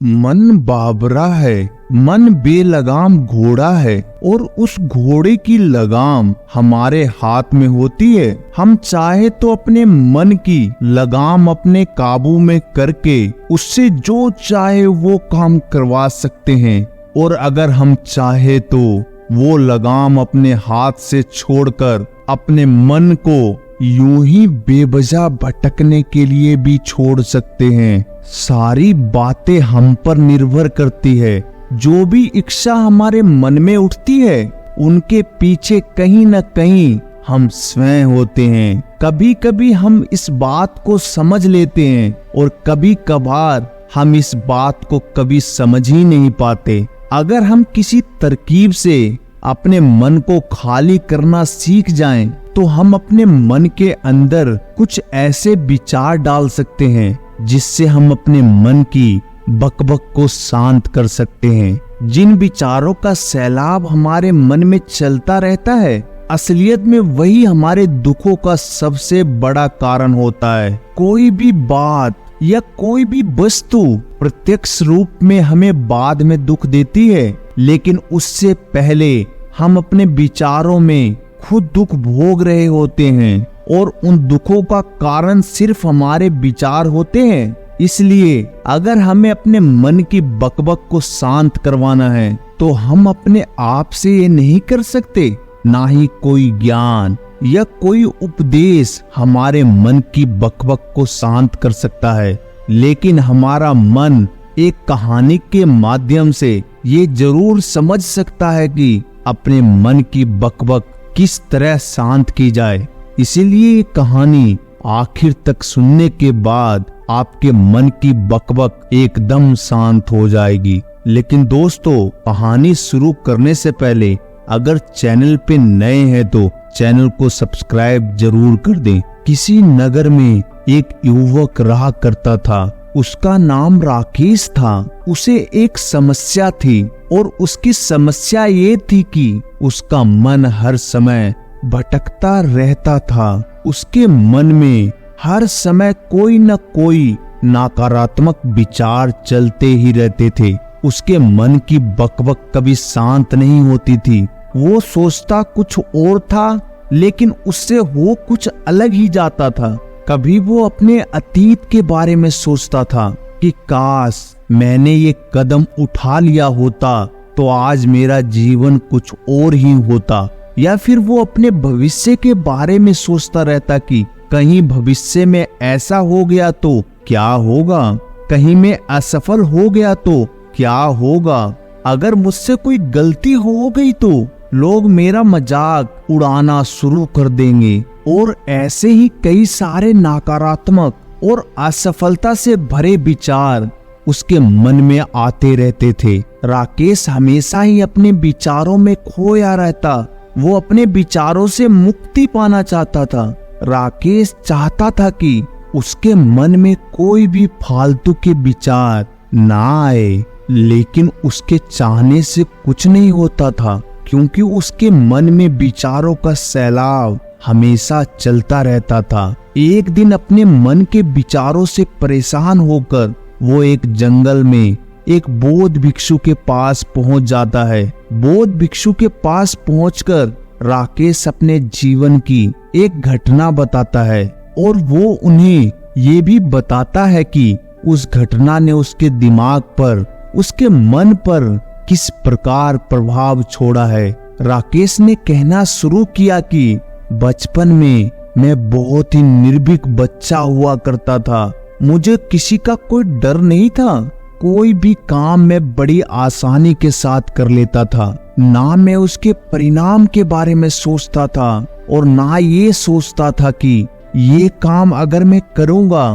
मन बाबरा है, मन बेलगाम घोड़ा है और उस घोड़े की लगाम हमारे हाथ में होती है। हम चाहे तो अपने मन की लगाम अपने काबू में करके उससे जो चाहे वो काम करवा सकते हैं, और अगर हम चाहे तो वो लगाम अपने हाथ से छोड़कर अपने मन को यूं ही बेवजह भटकने के लिए भी छोड़ सकते हैं। सारी बातें हम पर निर्भर करती है। जो भी इच्छा हमारे मन में उठती है उनके पीछे कहीं न कहीं हम स्वयं होते हैं। कभी कभी हम इस बात को समझ लेते हैं और कभी कभार हम इस बात को कभी समझ ही नहीं पाते। अगर हम किसी तरकीब से अपने मन को खाली करना सीख जाएं, तो हम अपने मन के अंदर कुछ ऐसे विचार डाल सकते हैं जिससे हम अपने मन की बकबक को शांत कर सकते हैं। जिन विचारों का सैलाब हमारे मन में चलता रहता है, असलियत में वही हमारे दुखों का सबसे बड़ा कारण होता है। कोई भी बात या कोई भी वस्तु प्रत्यक्ष रूप में हमें बाद में दुख देती है, लेकिन उससे पहले हम अपने विचारों में खुद दुख भोग रहे होते हैं और उन दुखों का कारण सिर्फ हमारे विचार होते हैं। इसलिए अगर हमें अपने मन की बकबक को शांत करवाना है तो हम अपने आप से ये नहीं कर सकते। ना ही कोई ज्ञान या कोई उपदेश हमारे मन की बकबक को शांत कर सकता है, लेकिन हमारा मन एक कहानी के माध्यम से ये जरूर समझ सकता है कि अपने मन की बकबक किस तरह शांत की जाए। इसीलिए ये कहानी आखिर तक सुनने के बाद आपके मन की बकबक एकदम शांत हो जाएगी। लेकिन दोस्तों, कहानी शुरू करने से पहले अगर चैनल पे नए हैं तो चैनल को सब्सक्राइब जरूर कर दें। किसी नगर में एक युवक रहा करता था। उसका नाम राकेश था। उसे एक समस्या थी और उसकी समस्या ये थी कि उसका मन हर समय भटकता रहता था। उसके मन में हर समय कोई न कोई नकारात्मक विचार चलते ही रहते थे। उसके मन की बकबक कभी शांत नहीं होती थी। वो सोचता कुछ और था, लेकिन उससे हो कुछ अलग ही जाता था। कभी वो अपने अतीत के बारे में सोचता था कि काश मैंने ये कदम उठा लिया होता तो आज मेरा जीवन कुछ और ही होता। या फिर वो अपने भविष्य के बारे में सोचता रहता कि कहीं भविष्य में ऐसा हो गया तो क्या होगा, कहीं मैं असफल हो गया तो क्या होगा, अगर मुझसे कोई गलती हो गई तो लोग मेरा मजाक उड़ाना शुरू कर देंगे। और ऐसे ही कई सारे नकारात्मक और असफलता से भरे विचार उसके मन में आते रहते थे। राकेश हमेशा ही अपने विचारों में खोया रहता। वो अपने विचारों से मुक्ति पाना चाहता था। राकेश चाहता था कि उसके मन में कोई भी फालतू के विचार ना आए, लेकिन उसके चाहने से कुछ नहीं होता था, क्योंकि उसके मन में विचारों का सैलाब हमेशा चलता रहता था। एक दिन अपने मन के विचारों से परेशान होकर वो एक जंगल में एक बौद्ध भिक्षु के पास पहुंच जाता है। बौद्ध भिक्षु के पास पहुंचकर राकेश अपने जीवन की एक घटना बताता है और वो उन्हें ये भी बताता है कि उस घटना ने उसके दिमाग पर, उसके मन पर किस प्रकार प्रभाव छोड़ा है। राकेश ने कहना शुरू किया कि बचपन में मैं बहुत ही निर्भीक बच्चा हुआ करता था। मुझे किसी का कोई डर नहीं था। कोई भी काम मैं बड़ी आसानी के साथ कर लेता था। ना मैं उसके परिणाम के बारे में सोचता था और ना ये सोचता था कि ये काम अगर मैं करूँगा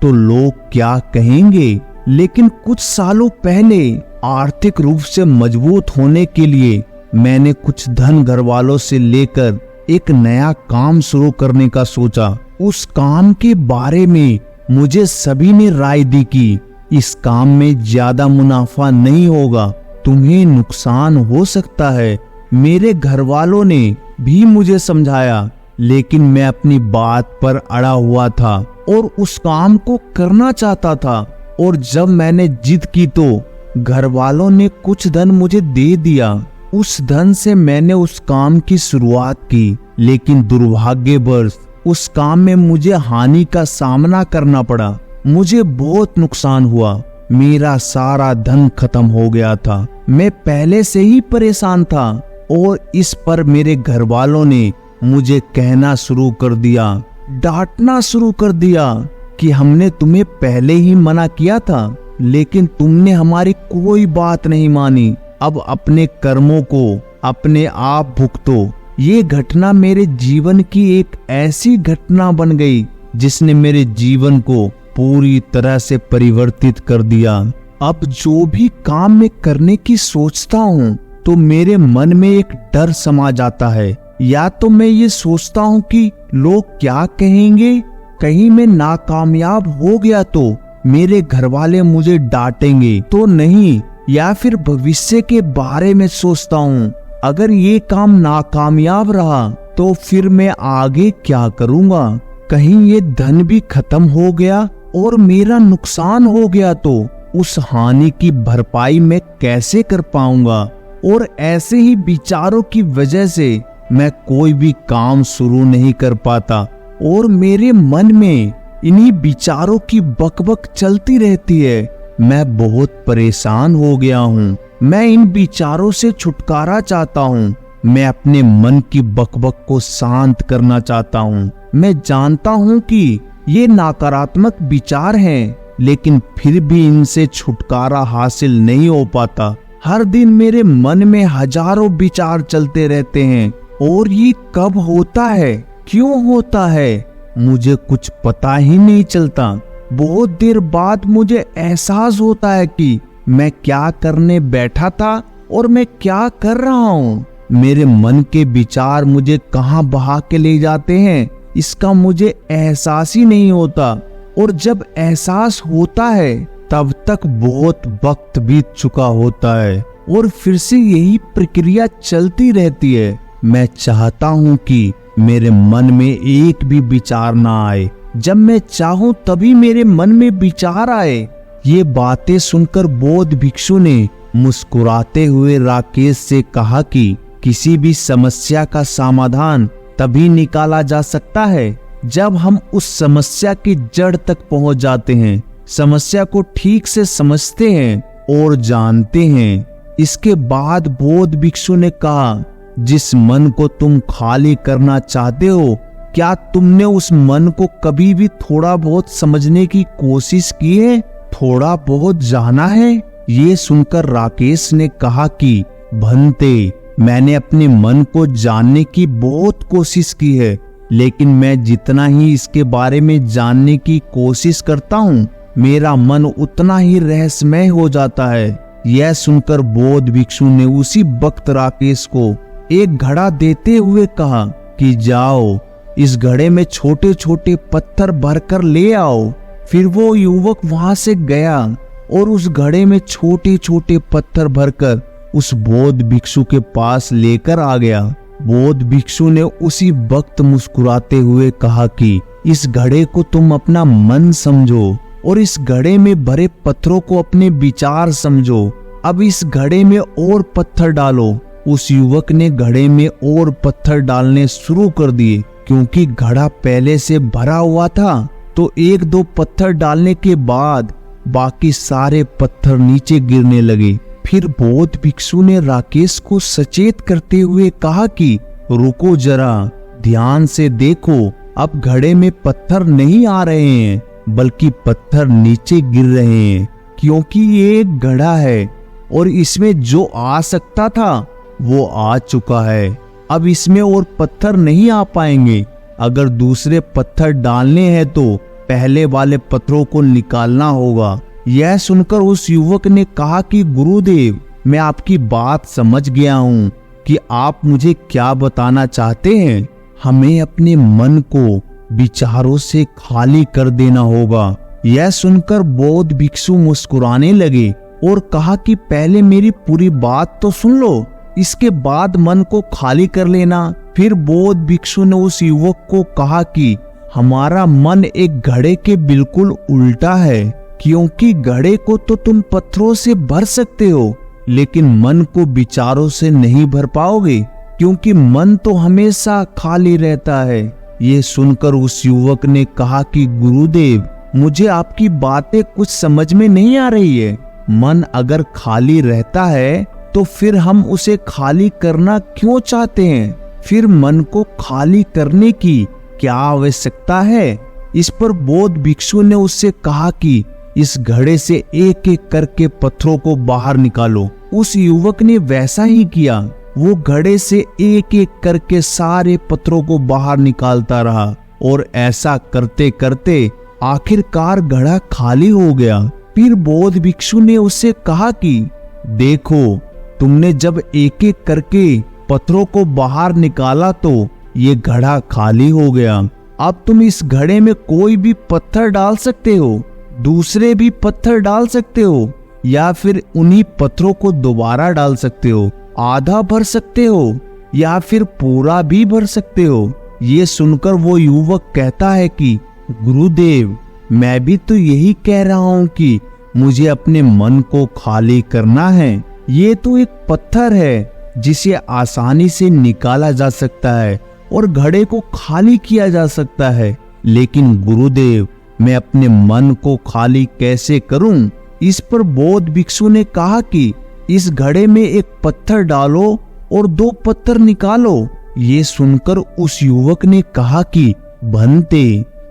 तो लोग क्या कहेंगे। लेकिन कुछ सालों पहले आर्थिक रूप से मजबूत होने के लिए मैंने कुछ धन घर वालों से लेकर एक नया काम शुरू करने का सोचा। उस काम के बारे में मुझे सभी ने राय दी कि इस काम में ज्यादा मुनाफा नहीं होगा, तुम्हें नुकसान हो सकता है। मेरे घर वालों ने भी मुझे समझाया, लेकिन मैं अपनी बात पर अड़ा हुआ था और उस काम को करना चाहता था। और जब मैंने जिद की तो घर वालों ने कुछ धन मुझे दे दिया। उस धन से मैंने उस काम की शुरुआत की, लेकिन दुर्भाग्यवश उस काम में मुझे हानि का सामना करना पड़ा। मुझे बहुत नुकसान हुआ। मेरा सारा धन खत्म हो गया था। मैं पहले से ही परेशान था और इस पर मेरे घर वालों ने मुझे कहना शुरू कर दिया, डांटना शुरू कर दिया कि हमने तुम्हें पहले ही मना किया था, लेकिन तुमने हमारी कोई बात नहीं मानी। अब अपने कर्मों को अपने आप भुगतो। ये घटना मेरे जीवन की एक ऐसी घटना बन गई जिसने मेरे जीवन को पूरी तरह से परिवर्तित कर दिया। अब जो भी काम मैं करने की सोचता हूँ तो मेरे मन में एक डर समा जाता है। या तो मैं ये सोचता हूँ कि लोग क्या कहेंगे, कहीं मैं नाकामयाब हो गया तो मेरे घर वाले मुझे डांटेंगे तो नहीं, या फिर भविष्य के बारे में सोचता हूँ, अगर ये काम नाकामयाब रहा तो फिर मैं आगे क्या करूँगा। कहीं ये धन भी खत्म हो गया और मेरा नुकसान हो गया तो उस हानि की भरपाई मैं कैसे कर पाऊंगा। और ऐसे ही विचारों की वजह से मैं कोई भी काम शुरू नहीं कर पाता और मेरे मन में इन्हीं विचारों की बकबक चलती रहती है। मैं बहुत परेशान हो गया हूँ। मैं इन विचारों से छुटकारा चाहता हूँ। मैं अपने मन की बकबक को शांत करना चाहता हूँ। मैं जानता हूँ कि ये नकारात्मक विचार हैं, लेकिन फिर भी इनसे छुटकारा हासिल नहीं हो पाता। हर दिन मेरे मन में हजारों विचार चलते रहते हैं और ये कब होता है, क्यों होता है, मुझे कुछ पता ही नहीं चलता। बहुत देर बाद मुझे एहसास होता है कि मैं क्या करने बैठा था और मैं क्या कर रहा हूँ। मेरे मन के विचार मुझे कहाँ बहा के ले जाते हैं इसका मुझे एहसास ही नहीं होता, और जब एहसास होता है तब तक बहुत वक्त बीत चुका होता है और फिर से यही प्रक्रिया चलती रहती है। मैं चाहता हूँ कि मेरे मन में एक भी विचार ना आए। जब मैं चाहूँ तभी मेरे मन में विचार आए। ये बातें सुनकर बौद्ध भिक्षु ने मुस्कुराते हुए राकेश से कहा कि किसी भी समस्या का समाधान तभी निकाला जा सकता है जब हम उस समस्या की जड़ तक पहुंच जाते हैं, समस्या को ठीक से समझते हैं और जानते हैं। इसके बाद बौद्ध भिक्षु ने कहा, जिस मन को तुम खाली करना चाहते हो, क्या तुमने उस मन को कभी भी थोड़ा बहुत समझने की कोशिश की है, थोड़ा बहुत जाना है? ये सुनकर राकेश ने कहा कि भंते, मैंने अपने मन को जानने की बहुत कोशिश की है, लेकिन मैं जितना ही इसके बारे में जानने की कोशिश करता हूँ, मेरा मन उतना ही रहस्यमय हो जाता है। यह सुनकर बौद्ध भिक्षु ने उसी वक्त राकेश को एक घड़ा देते हुए कहा कि जाओ, इस घड़े में छोटे छोटे पत्थर भरकर ले आओ। फिर वो युवक वहां से गया और उस घड़े में छोटे छोटे पत्थर भरकर उस बौद्ध भिक्षु के पास लेकर आ गया। बौद्ध भिक्षु ने उसी वक्त मुस्कुराते हुए कहा कि इस घड़े को तुम अपना मन समझो और इस घड़े में भरे पत्थरों को अपने विचार समझो। अब इस घड़े में और पत्थर डालो। उस युवक ने घड़े में और पत्थर डालने शुरू कर दिए। क्योंकि घड़ा पहले से भरा हुआ था तो एक दो पत्थर डालने के बाद बाकी सारे पत्थर नीचे गिरने लगे। फिर बौद्ध भिक्षु ने राकेश को सचेत करते हुए कहा कि रुको जरा, ध्यान से देखो, अब घड़े में पत्थर नहीं आ रहे हैं बल्कि पत्थर नीचे गिर रहे हैं, क्योंकि ये एक घड़ा है और इसमें जो आ सकता था वो आ चुका है। अब इसमें और पत्थर नहीं आ पाएंगे। अगर दूसरे पत्थर डालने हैं तो पहले वाले पत्थरों को निकालना होगा। यह सुनकर उस युवक ने कहा कि गुरुदेव, मैं आपकी बात समझ गया हूँ कि आप मुझे क्या बताना चाहते हैं। हमें अपने मन को विचारों से खाली कर देना होगा। यह सुनकर बौद्ध भिक्षु मुस्कुराने लगे और कहा कि पहले मेरी पूरी बात तो सुन लो, इसके बाद मन को खाली कर लेना। फिर बौद्ध भिक्षु ने उस युवक को कहा कि हमारा मन एक घड़े के बिल्कुल उल्टा है। क्योंकि घड़े को तो तुम पत्थरों से भर सकते हो, लेकिन मन को विचारों से नहीं भर पाओगे, क्योंकि मन तो हमेशा खाली रहता है। ये सुनकर उस युवक ने कहा कि गुरुदेव, मुझे आपकी बातें कुछ समझ में नहीं आ रही है। मन अगर खाली रहता है तो फिर हम उसे खाली करना क्यों चाहते हैं? फिर मन को खाली करने की क्या आवश्यकता है? इस पर बौद्ध भिक्षु ने उससे कहा कि इस घड़े से एक एक करके पत्थरों को बाहर निकालो। उस युवक ने वैसा ही किया। वो घड़े से एक एक करके सारे पत्थरों को बाहर निकालता रहा और ऐसा करते करते आखिरकार घड़ा खाली हो गया। फिर बौद्ध भिक्षु ने उससे कहा कि देखो, तुमने जब एक एक करके पत्थरों को बाहर निकाला तो ये घड़ा खाली हो गया। अब तुम इस घड़े में कोई भी पत्थर डाल सकते हो, दूसरे भी पत्थर डाल सकते हो, या फिर उन्हीं पत्थरों को दोबारा डाल सकते हो। आधा भर सकते हो या फिर पूरा भी भर सकते हो। ये सुनकर वो युवक कहता है कि गुरुदेव, मैं भी तो यही कह रहा हूँ कि मुझे अपने मन को खाली करना है। ये तो एक पत्थर है जिसे आसानी से निकाला जा सकता है और घड़े को खाली किया जा सकता है, लेकिन गुरुदेव, मैं अपने मन को खाली कैसे करूं? इस पर बौद्ध भिक्षु ने कहा कि इस घड़े में एक पत्थर डालो और 2 पत्थर निकालो। ये सुनकर उस युवक ने कहा कि भंते,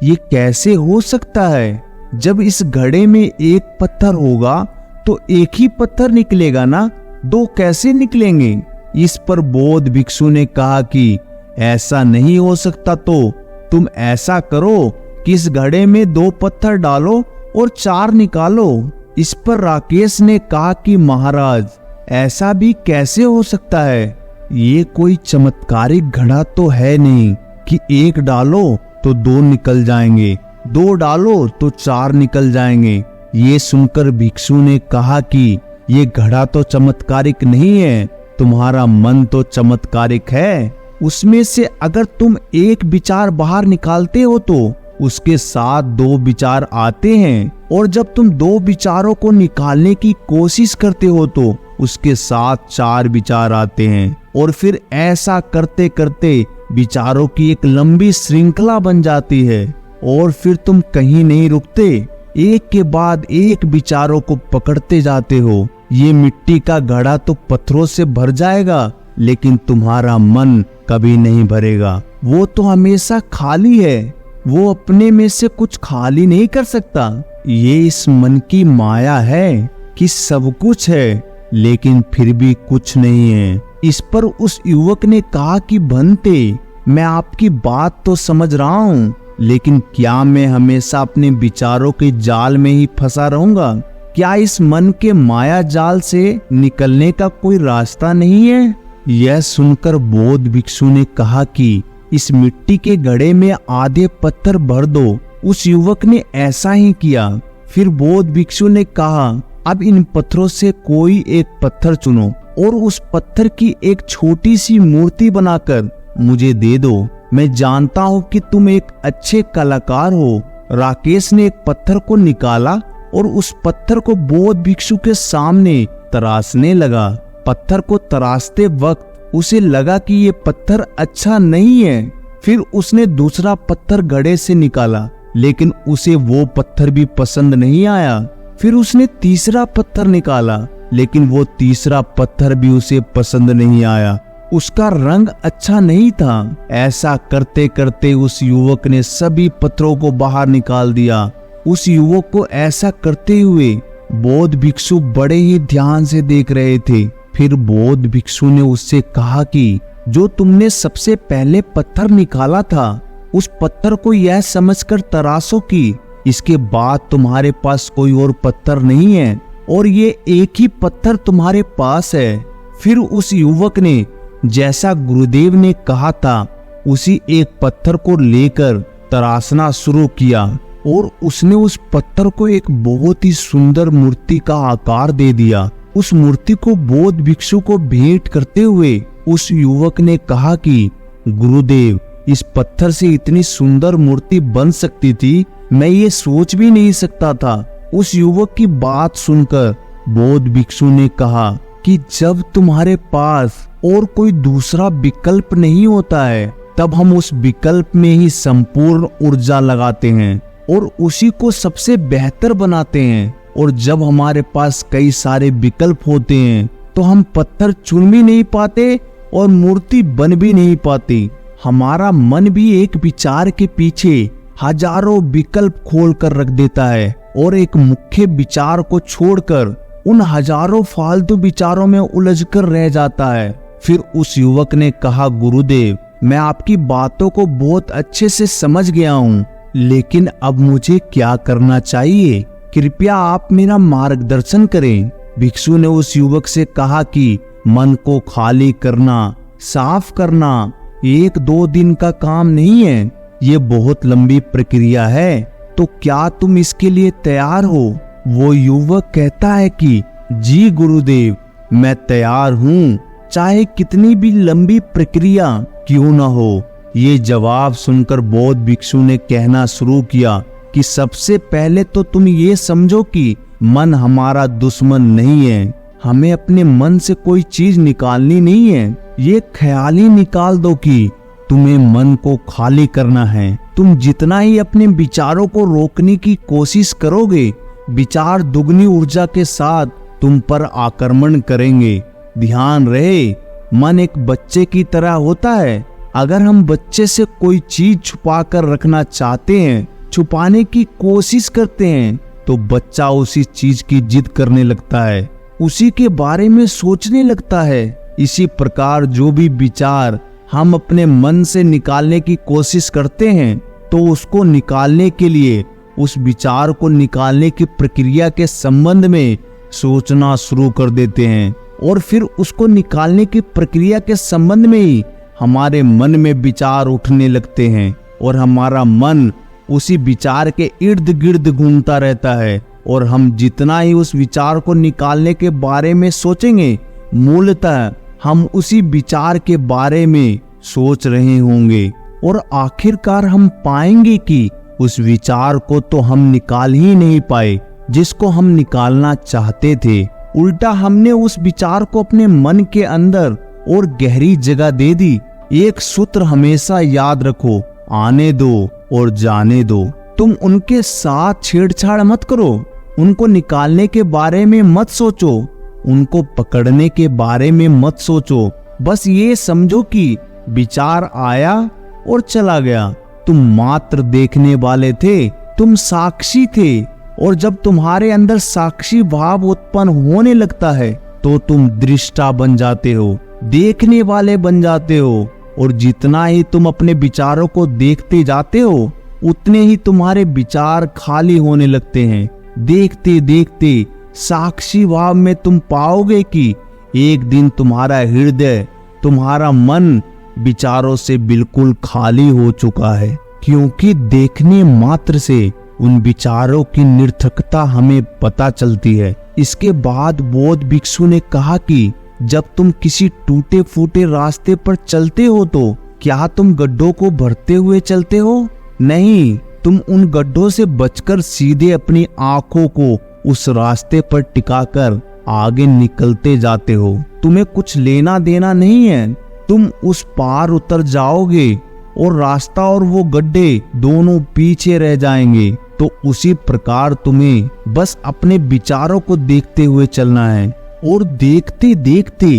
ये कैसे हो सकता है? जब इस घड़े में एक पत्थर होगा तो एक ही पत्थर निकलेगा ना, 2 कैसे निकलेंगे? इस पर बौद्ध भिक्षु ने कहा कि ऐसा नहीं हो सकता, तो तुम ऐसा करो कि इस घड़े में 2 पत्थर डालो और 4 निकालो। इस पर राकेश ने कहा कि महाराज, ऐसा भी कैसे हो सकता है? ये कोई चमत्कारिक घड़ा तो है नहीं कि 1 डालो तो 2 निकल जाएंगे, 2 डालो तो 4 निकल जाएंगे। ये सुनकर भिक्षु ने कहा कि ये घड़ा तो चमत्कारिक नहीं है, तुम्हारा मन तो चमत्कारिक है। उसमें से अगर तुम एक विचार बाहर निकालते हो तो उसके साथ 2 विचार आते हैं, और जब तुम 2 विचारों को निकालने की कोशिश करते हो तो उसके साथ 4 विचार आते हैं, और फिर ऐसा करते करते विचारों की एक लंबी श्रृंखला बन जाती है, और फिर तुम कहीं नहीं रुकते, एक के बाद एक विचारों को पकड़ते जाते हो। ये मिट्टी का घड़ा तो पत्थरों से भर जाएगा, लेकिन तुम्हारा मन कभी नहीं भरेगा। वो तो हमेशा खाली है, वो अपने में से कुछ खाली नहीं कर सकता। ये इस मन की माया है कि सब कुछ है लेकिन फिर भी कुछ नहीं है। इस पर उस युवक ने कहा कि भंते, मैं आपकी बात तो समझ रहा हूँ, लेकिन क्या मैं हमेशा अपने विचारों के जाल में ही फंसा रहूंगा? क्या इस मन के माया जाल से निकलने का कोई रास्ता नहीं है? यह सुनकर बौद्ध भिक्षु ने कहा कि इस मिट्टी के घड़े में आधे पत्थर भर दो। उस युवक ने ऐसा ही किया। फिर बौद्ध भिक्षु ने कहा, अब इन पत्थरों से कोई एक पत्थर चुनो और उस पत्थर की एक छोटी सी मूर्ति बनाकर मुझे दे दो। मैं जानता हूँ कि तुम एक अच्छे कलाकार हो। राकेश ने एक पत्थर को निकाला और उस पत्थर को बौद्ध भिक्षु के सामने तराशने लगा। पत्थर को तराशते वक्त उसे लगा कि ये पत्थर अच्छा नहीं है। फिर उसने दूसरा पत्थर घड़े से निकाला, लेकिन उसे वो पत्थर भी पसंद नहीं आया। फिर उसने तीसरा पत्थर निकाला, लेकिन वो तीसरा पत्थर भी उसे पसंद नहीं आया। उसका रंग अच्छा नहीं था। ऐसा करते करते उस युवक ने सभी पत्थरों को बाहर निकाल दिया। उस युवक को ऐसा करते हुए बौद्ध भिक्षु बड़े ही ध्यान से देख रहे थे। फिर बौद्ध भिक्षु ने उससे कहा कि जो तुमने सबसे पहले पत्थर निकाला था, उस पत्थर को यह समझकर तराशो कि इसके बाद तुम्हारे पास कोई और पत्थर नहीं है और ये एक ही पत्थर तुम्हारे पास है। फिर उस युवक ने जैसा गुरुदेव ने कहा था उसी एक पत्थर को लेकर तराशना शुरू किया और उसने उस पत्थर को एक बहुत ही सुंदर मूर्ति का आकार दे दिया। उस मूर्ति को बौद्ध भिक्षु को भेंट करते हुए उस युवक ने कहा कि गुरुदेव, इस पत्थर से इतनी सुंदर मूर्ति बन सकती थी, मैं ये सोच भी नहीं सकता था। उस युवक की बात सुनकर बौद्ध भिक्षु ने कहा कि जब तुम्हारे पास और कोई दूसरा विकल्प नहीं होता है, तब हम उस विकल्प में ही संपूर्ण ऊर्जा लगाते हैं और उसी को सबसे बेहतर बनाते हैं। और जब हमारे पास कई सारे विकल्प होते हैं तो हम पत्थर चुन भी नहीं पाते और मूर्ति बन भी नहीं पाती। हमारा मन भी एक विचार के पीछे हजारों विकल्प खोल कर रख देता है और एक मुख्य विचार को छोड़कर उन हजारों फालतू विचारों में उलझकर रह जाता है। फिर उस युवक ने कहा, गुरुदेव, मैं आपकी बातों को बहुत अच्छे से समझ गया हूँ, लेकिन अब मुझे क्या करना चाहिए? कृपया आप मेरा मार्गदर्शन करें। भिक्षु ने उस युवक से कहा कि मन को खाली करना, साफ करना 1-2 दिन का काम नहीं है, ये बहुत लंबी प्रक्रिया है। तो क्या तुम इसके लिए तैयार हो? वो युवक कहता है कि जी गुरुदेव, मैं तैयार हूँ, चाहे कितनी भी लंबी प्रक्रिया क्यों न हो। ये जवाब सुनकर बौद्ध भिक्षु ने कहना शुरू किया कि सबसे पहले तो तुम ये समझो कि मन हमारा दुश्मन नहीं है। हमें अपने मन से कोई चीज निकालनी नहीं है। ये ख्याल ही निकाल दो कि तुम्हें मन को खाली करना है। तुम जितना ही अपने विचारों को रोकने की कोशिश करोगे, विचार दुगनी ऊर्जा के साथ तुम पर आक्रमण करेंगे। ध्यान रहे, मन एक बच्चे की तरह होता है। अगर हम बच्चे से कोई चीज छुपा कर रखना चाहते हैं, छुपाने की कोशिश करते हैं, तो बच्चा उसी चीज की जिद करने लगता है, उसी के बारे में सोचने लगता है। इसी प्रकार जो भी विचार हम अपने मन से निकालने की कोशिश करते हैं, तो उसको निकालने के लिए, उस विचार को निकालने की प्रक्रिया के संबंध में सोचना शुरू कर देते हैं और फिर उसको निकालने की प्रक्रिया के संबंध में ही हमारे मन में विचार उठने लगते हैं और हमारा मन उसी विचार के इर्द गिर्द घूमता रहता है। और हम जितना ही उस विचार को निकालने के बारे में सोचेंगे, मूलतः हम उसी विचार के बारे में सोच रहे होंगे और आखिरकार हम पाएंगे कि उस विचार को तो हम निकाल ही नहीं पाए जिसको हम निकालना चाहते थे। उल्टा हमने उस विचार को अपने मन के अंदर और गहरी जगह दे दी। एक सूत्र हमेशा याद रखो, आने दो और जाने दो। तुम उनके साथ छेड़छाड़ मत करो, उनको निकालने के बारे में मत सोचो, उनको पकड़ने के बारे में मत सोचो। बस ये समझो कि विचार आया और चला गया, तुम मात्र देखने वाले थे, तुम साक्षी थे। और जब तुम्हारे अंदर साक्षी भाव उत्पन्न होने लगता है तो तुम दृष्टा बन जाते हो, देखने वाले बन जाते हो। और जितना ही तुम अपने विचारों को देखते जाते हो, उतने ही तुम्हारे विचार खाली होने लगते हैं। देखते देखते साक्षी भाव में तुम पाओगे कि एक दिन तुम्हारा हृदय, तुम्हारा मन विचारों से बिल्कुल खाली हो चुका है, क्योंकि देखने मात्र से उन विचारों की निरर्थकता हमें पता चलती है। इसके बाद बौद्ध भिक्षु ने कहा कि जब तुम किसी टूटे फूटे रास्ते पर चलते हो तो क्या तुम गड्ढों को भरते हुए चलते हो? नहीं, तुम उन गड्ढों से बचकर सीधे अपनी आंखों को उस रास्ते पर टिकाकर आगे निकलते जाते हो। तुम्हें कुछ लेना देना नहीं है, तुम उस पार उतर जाओगे और रास्ता और वो गड्ढे दोनों पीछे रह जाएंगे। तो उसी प्रकार तुम्हें बस अपने विचारों को देखते हुए चलना है और देखते देखते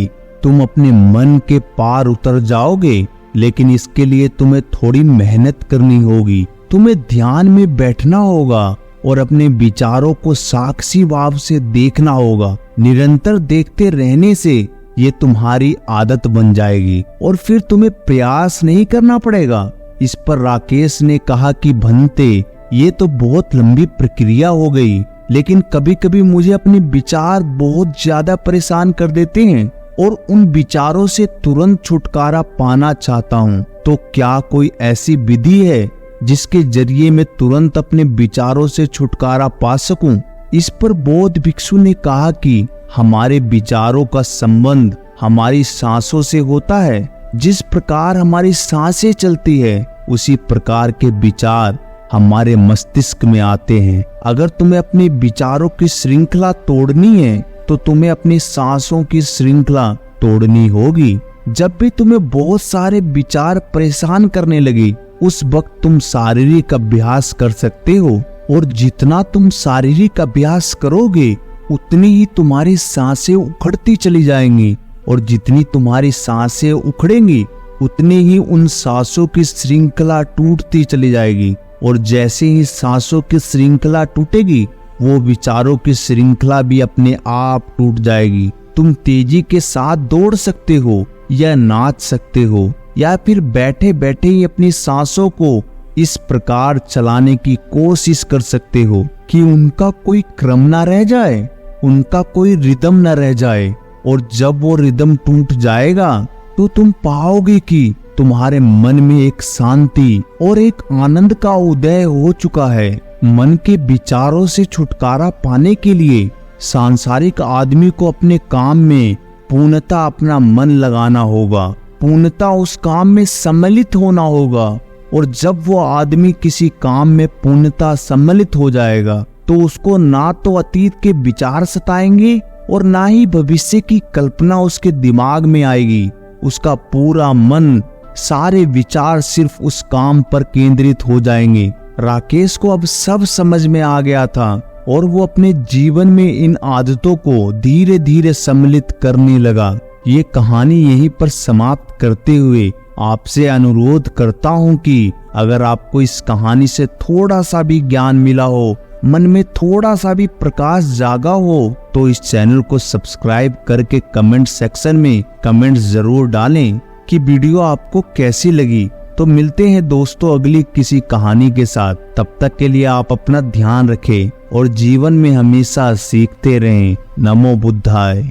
तुम अपने मन के पार उतर जाओगे। लेकिन इसके लिए तुम्हें थोड़ी मेहनत करनी होगी, तुम्हें ध्यान में बैठना होगा और अपने विचारों को साक्षी भाव से देखना होगा। निरंतर देखते रहने से ये तुम्हारी आदत बन जाएगी और फिर तुम्हें प्रयास नहीं करना पड़ेगा। इस पर राकेश ने कहा कि भंते, ये तो बहुत लंबी प्रक्रिया हो गई, लेकिन कभी कभी मुझे अपने विचार बहुत ज्यादा परेशान कर देते हैं और उन विचारों से तुरंत छुटकारा पाना चाहता हूँ। तो क्या कोई ऐसी विधि है जिसके जरिए मैं तुरंत अपने विचारों से छुटकारा पा सकूं? इस पर बौद्ध भिक्षु ने कहा कि हमारे विचारों का संबंध हमारी सांसों से होता है। जिस प्रकार हमारी सांसें चलती है, उसी प्रकार के विचार हमारे मस्तिष्क में आते हैं। अगर तुम्हें अपने विचारों की श्रृंखला तोड़नी है तो तुम्हें अपनी सांसों की श्रृंखला तोड़नी होगी। जब भी तुम्हें बहुत सारे विचार परेशान करने लगे, उस वक्त तुम शारीरिक अभ्यास कर सकते हो, और जितना तुम शारीरिक अभ्यास करोगे उतनी ही तुम्हारी सांसें उखड़ती चली जाएंगी, और जितनी तुम्हारी सांसें उखड़ेंगी उतनी ही उन सांसों की श्रृंखला टूटती चली जाएगी, और जैसे ही सांसों की श्रृंखला टूटेगी वो विचारों की श्रृंखला भी अपने आप टूट जाएगी। तुम तेजी के साथ दौड़ सकते हो या नाच सकते हो, या फिर बैठे बैठे ही अपनी सांसों को इस प्रकार चलाने की कोशिश कर सकते हो कि उनका कोई क्रम ना रह जाए, उनका कोई रिदम न रह जाए। और जब वो रिदम टूट जाएगा तो तुम पाओगे कि तुम्हारे मन में एक शांति और एक आनंद का उदय हो चुका है। मन के विचारों से छुटकारा पाने के लिए सांसारिक आदमी को अपने काम में पूर्णतः अपना मन लगाना होगा, पूर्णतः उस काम में सम्मिलित होना होगा। और जब वो आदमी किसी काम में पूर्णतः सम्मिलित हो जाएगा तो उसको ना तो अतीत के विचार सताएंगे और ना ही भविष्य की कल्पना उसके दिमाग में आएगी। उसका पूरा मन, सारे विचार सिर्फ उस काम पर केंद्रित हो जाएंगे। राकेश को अब सब समझ में आ गया था और वो अपने जीवन में इन आदतों को धीरे धीरे सम्मिलित करने लगा। ये कहानी यहीं पर समाप्त करते हुए आपसे अनुरोध करता हूँ कि अगर आपको इस कहानी से थोड़ा सा भी ज्ञान मिला हो, मन में थोड़ा सा भी प्रकाश जागा हो, तो इस चैनल को सब्सक्राइब करके कमेंट सेक्शन में कमेंट जरूर डालें कि वीडियो आपको कैसी लगी। तो मिलते हैं दोस्तों अगली किसी कहानी के साथ। तब तक के लिए आप अपना ध्यान रखें और जीवन में हमेशा सीखते रहें। नमो बुद्धाय।